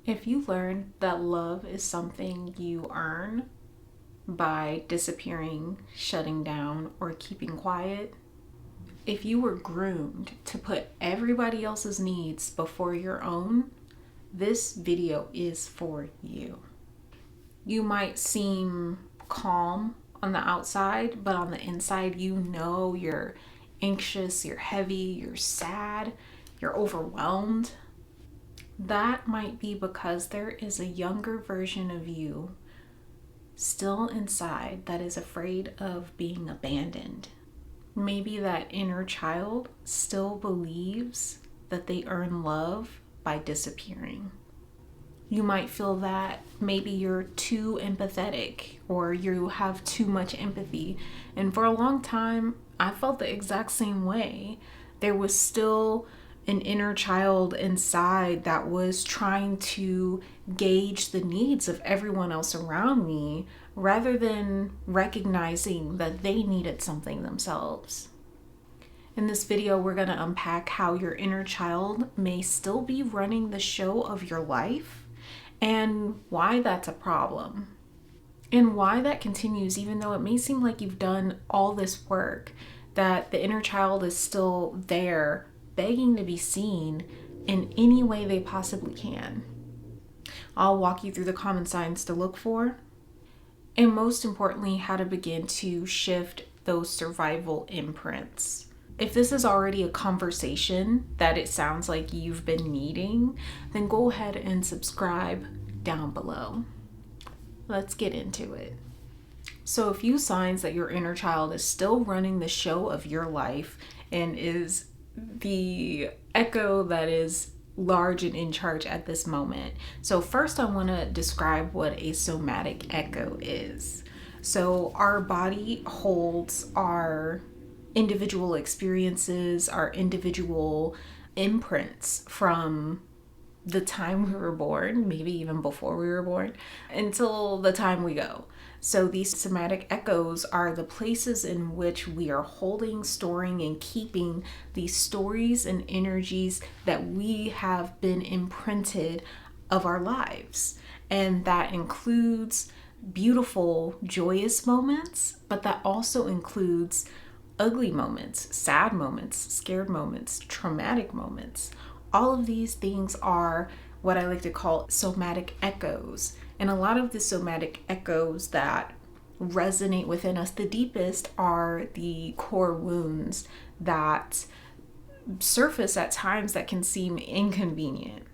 If you learn that love is something you earn by disappearing, shutting down, or keeping quiet, if you were groomed to put everybody else's needs before your own, this video is for you. You might seem calm on the outside, but on the inside, you know you're anxious, you're heavy, you're sad, you're overwhelmed. That might be because there is a younger version of you still inside that is afraid of being abandoned. Maybe that inner child still believes that they earn love by disappearing. You might feel that maybe you're too empathetic or you have too much empathy. And for a long time, I felt the exact same way. There was still an inner child inside that was trying to gauge the needs of everyone else around me rather than recognizing that they needed something themselves. In this video, we're going to unpack how your inner child may still be running the show of your life and why that's a problem. And why that continues even though it may seem like you've done all this work, that the inner child is still there begging to be seen in any way they possibly can. I'll walk you through the common signs to look for, and most importantly, how to begin to shift those survival imprints. If this is already a conversation that it sounds like you've been needing, then go ahead and subscribe down below. Let's get into it. So a few signs that your inner child is still running the show of your life and is the echo that is large and in charge at this moment. So first I want to describe what a somatic echo is. So our body holds our individual experiences, our individual imprints from the time we were born, maybe even before we were born, until the time we go. So these somatic echoes are the places in which we are holding, storing, and keeping these stories and energies that we have been imprinted of our lives. And that includes beautiful, joyous moments, but that also includes ugly moments, sad moments, scared moments, traumatic moments. All of these things are what I like to call somatic echoes. And a lot of the somatic echoes that resonate within us the deepest are the core wounds that surface at times that can seem inconvenient.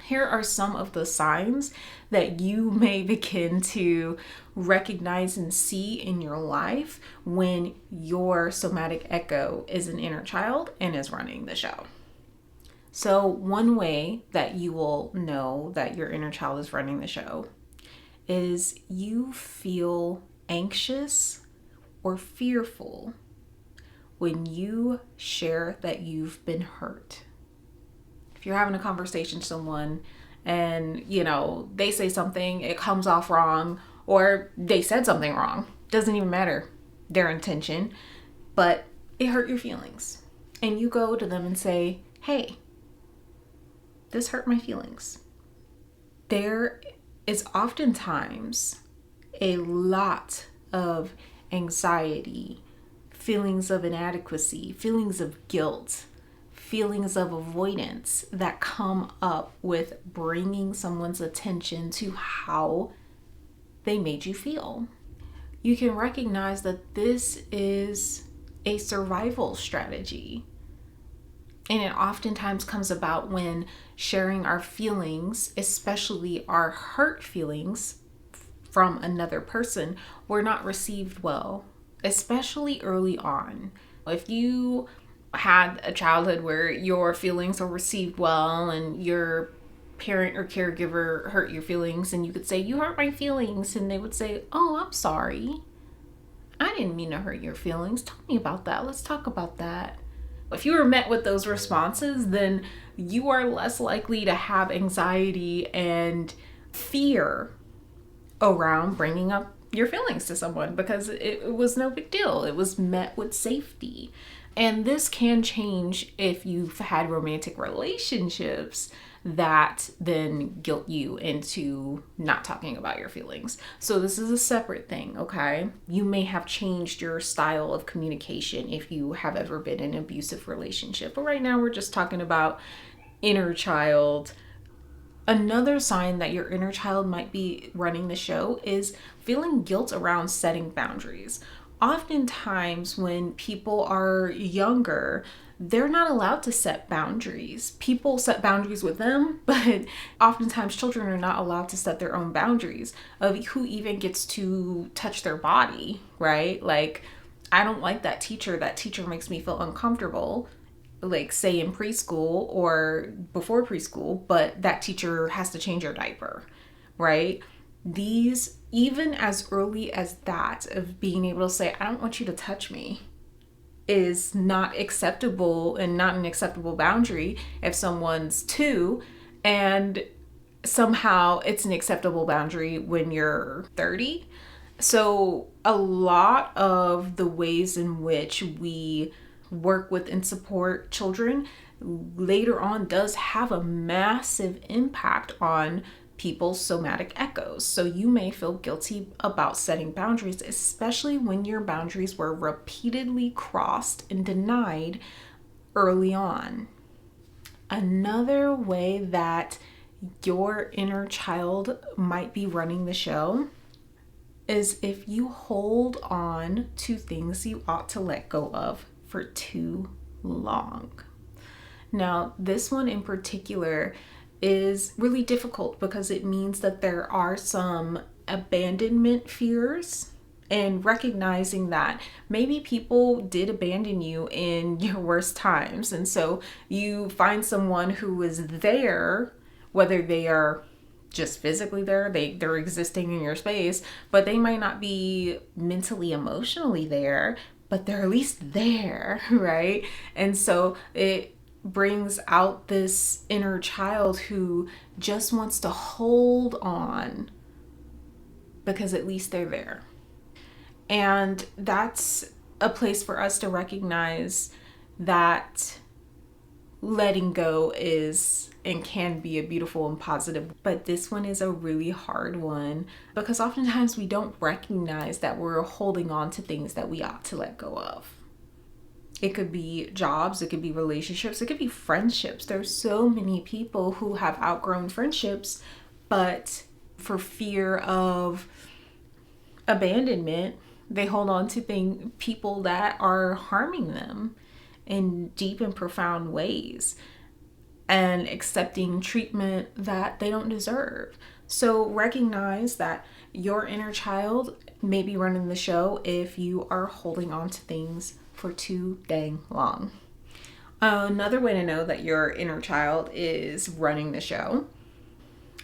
Here are some of the signs that you may begin to recognize and see in your life when your somatic echo is an inner child and is running the show. So one way that you will know that your inner child is running the show is you feel anxious or fearful when you share that you've been hurt. If you're having a conversation with someone and, they say something, it comes off wrong, or they said something wrong, doesn't even matter their intention, but it hurt your feelings. And you go to them and say, hey, this hurt my feelings. There is oftentimes a lot of anxiety, feelings of inadequacy, feelings of guilt, feelings of avoidance that come up with bringing someone's attention to how they made you feel. You can recognize that this is a survival strategy. And it oftentimes comes about when sharing our feelings, especially our hurt feelings from another person, were not received well, especially early on. If you had a childhood where your feelings were received well and your parent or caregiver hurt your feelings and you could say, you hurt my feelings, and they would say, oh, I'm sorry. I didn't mean to hurt your feelings. Tell me about that. Let's talk about that. If you were met with those responses, then you are less likely to have anxiety and fear around bringing up your feelings to someone because it was no big deal. It was met with safety. And this can change if you've had romantic relationships that then guilt you into not talking about your feelings. So this is a separate thing, okay? You may have changed your style of communication if you have ever been in an abusive relationship. But right now we're just talking about inner child. Another sign that your inner child might be running the show is feeling guilt around setting boundaries. Oftentimes, when people are younger, they're not allowed to set boundaries. People set boundaries with them, but oftentimes children are not allowed to set their own boundaries of who even gets to touch their body, right? Like, I don't like that teacher. That teacher makes me feel uncomfortable, like say in preschool or before preschool, but that teacher has to change your diaper, right? These, even as early as that, of being able to say, I don't want you to touch me, is not acceptable and not an acceptable boundary if someone's 2, and somehow it's an acceptable boundary when you're 30. So a lot of the ways in which we work with and support children later on does have a massive impact on people's somatic echoes. So you may feel guilty about setting boundaries, especially when your boundaries were repeatedly crossed and denied early on. Another way that your inner child might be running the show is if you hold on to things you ought to let go of for too long. Now, this one in particular is really difficult because it means that there are some abandonment fears, and recognizing that maybe people did abandon you in your worst times. And so you find someone who is there, whether they are just physically there, they're existing in your space, but they might not be mentally, emotionally there, but they're at least there, right? And so it brings out this inner child who just wants to hold on because at least they're there. And that's a place for us to recognize that letting go is and can be a beautiful and positive, but this one is a really hard one because oftentimes we don't recognize that we're holding on to things that we ought to let go of. It could be jobs, it could be relationships, it could be friendships. There's so many people who have outgrown friendships, but for fear of abandonment, they hold on to people that are harming them in deep and profound ways and accepting treatment that they don't deserve. So recognize that your inner child may be running the show if you are holding on to things for too dang long. Another way to know that your inner child is running the show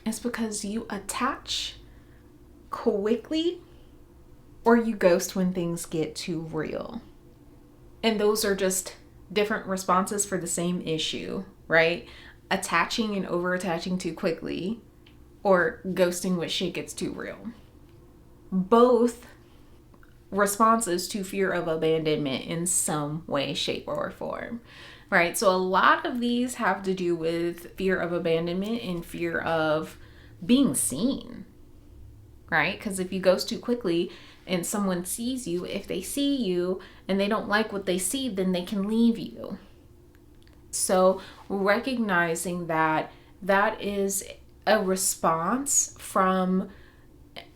is because you attach quickly or you ghost when things get too real. And those are just different responses for the same issue, right? Attaching and over attaching too quickly or ghosting when shit gets too real. Both responses to fear of abandonment in some way, shape, or form, right? So a lot of these have to do with fear of abandonment and fear of being seen, right? Because if you ghost too quickly and someone sees you, if they see you and they don't like what they see, then they can leave you. So recognizing that that is a response from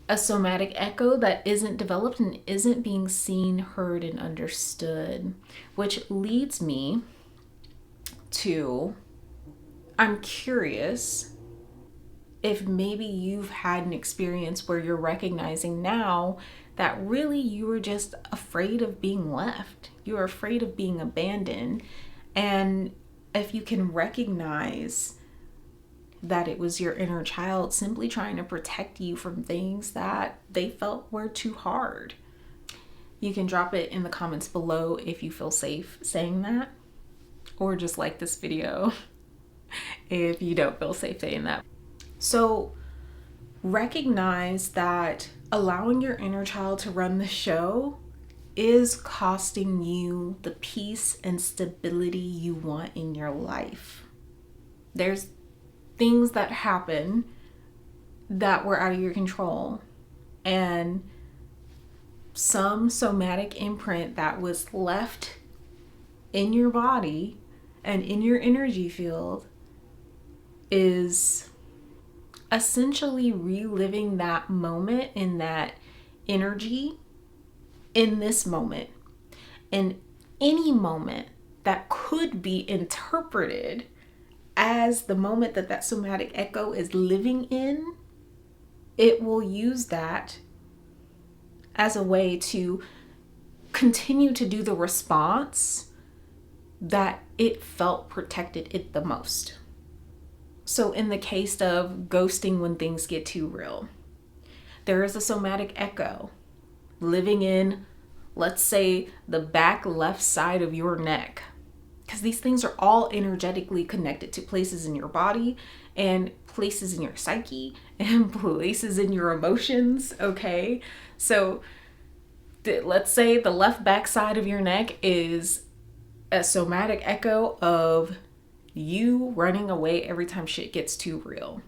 a somatic echo that isn't developed and isn't being seen, heard, and understood, which leads me to, I'm curious if maybe you've had an experience where you're recognizing now that really you were just afraid of being left. You were afraid of being abandoned. And if you can recognize that it was your inner child simply trying to protect you from things that they felt were too hard. You can drop it in the comments below if you feel safe saying that, or just like this video if you don't feel safe saying that. So recognize that allowing your inner child to run the show is costing you the peace and stability you want in your life. There's things that happen that were out of your control, and some somatic imprint that was left in your body and in your energy field is essentially reliving that moment in that energy in this moment. And any moment that could be interpreted as the moment that that somatic echo is living in, it will use that as a way to continue to do the response that it felt protected it the most. So in the case of ghosting when things get too real, there is a somatic echo living in, let's say, the back left side of your neck. Because these things are all energetically connected to places in your body and places in your psyche and places in your emotions, okay? So let's say the left back side of your neck is a somatic echo of you running away every time shit gets too real.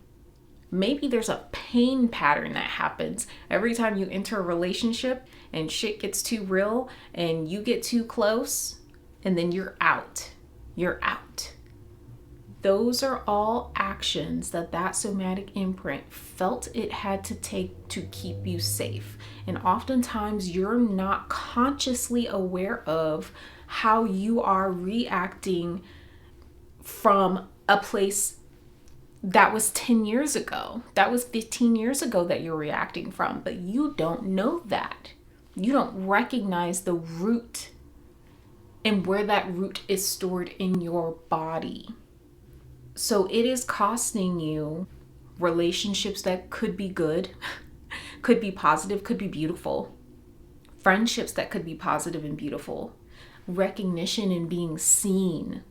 Maybe there's a pain pattern that happens every time you enter a relationship and shit gets too real and you get too close and then you're out. You're out. Those are all actions that that somatic imprint felt it had to take to keep you safe. And oftentimes you're not consciously aware of how you are reacting from a place that was 10 years ago, that was 15 years ago that you're reacting from, but you don't know that. You don't recognize the root and where that root is stored in your body. So it is costing you relationships that could be good, could be positive, could be beautiful, friendships that could be positive and beautiful, recognition and being seen.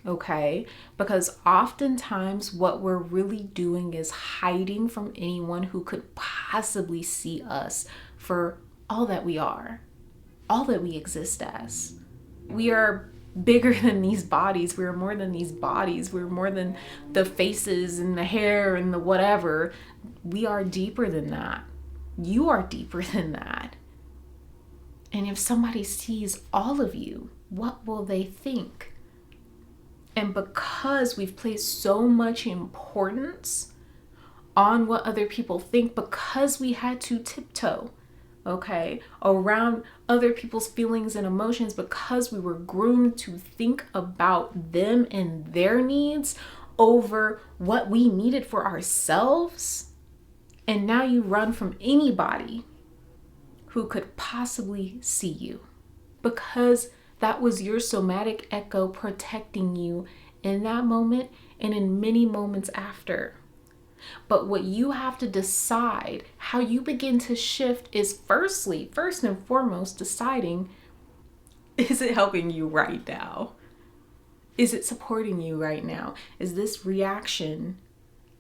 Okay, because oftentimes what we're really doing is hiding from anyone who could possibly see us for all that we are, all that we exist as. We are bigger than these bodies. We're more than these bodies. We're more than the faces and the hair and the whatever. We are deeper than that. You are deeper than that. And if somebody sees all of you, what will they think? And because we've placed so much importance on what other people think, because we had to tiptoe, okay, around other people's feelings and emotions, because we were groomed to think about them and their needs over what we needed for ourselves. And now you run from anybody who could possibly see you, because that was your somatic echo protecting you in that moment and in many moments after. But what you have to decide, how you begin to shift, is first and foremost, deciding, is it helping you right now? Is it supporting you right now? Is this reaction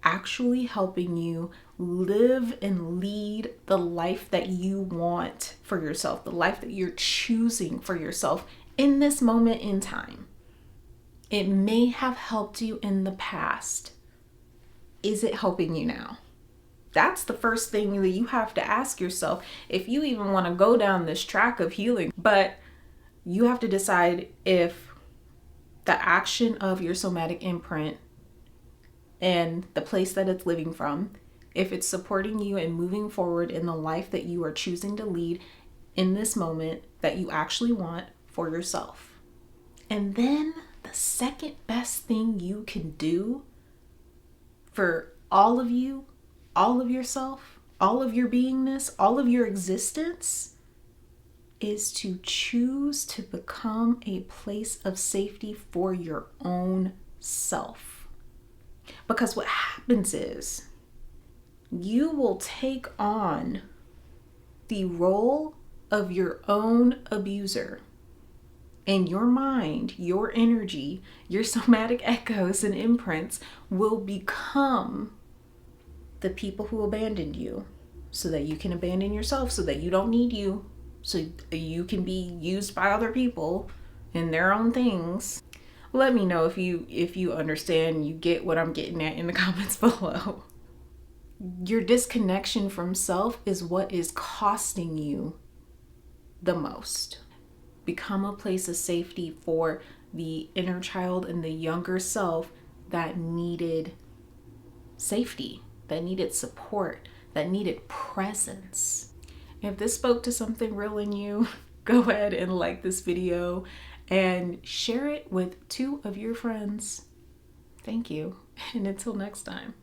actually helping you live and lead the life that you want for yourself, the life that you're choosing for yourself in this moment in time? It may have helped you in the past. Is it helping you now? That's the first thing that you have to ask yourself if you even want to go down this track of healing. But you have to decide if the action of your somatic imprint and the place that it's living from, if it's supporting you and moving forward in the life that you are choosing to lead in this moment that you actually want for yourself. And then the second best thing you can do for all of you, all of yourself, all of your beingness, all of your existence, is to choose to become a place of safety for your own self. Because what happens is you will take on the role of your own abuser. And your mind, your energy, your somatic echoes and imprints will become the people who abandoned you so that you can abandon yourself, so that you don't need you, so you can be used by other people in their own things. Let me know if you understand, you get what I'm getting at in the comments below. Your disconnection from self is what is costing you the most. Become a place of safety for the inner child and the younger self that needed safety, that needed support, that needed presence. If this spoke to something real in you, go ahead and like this video and share it with 2 of your friends. Thank you, and until next time.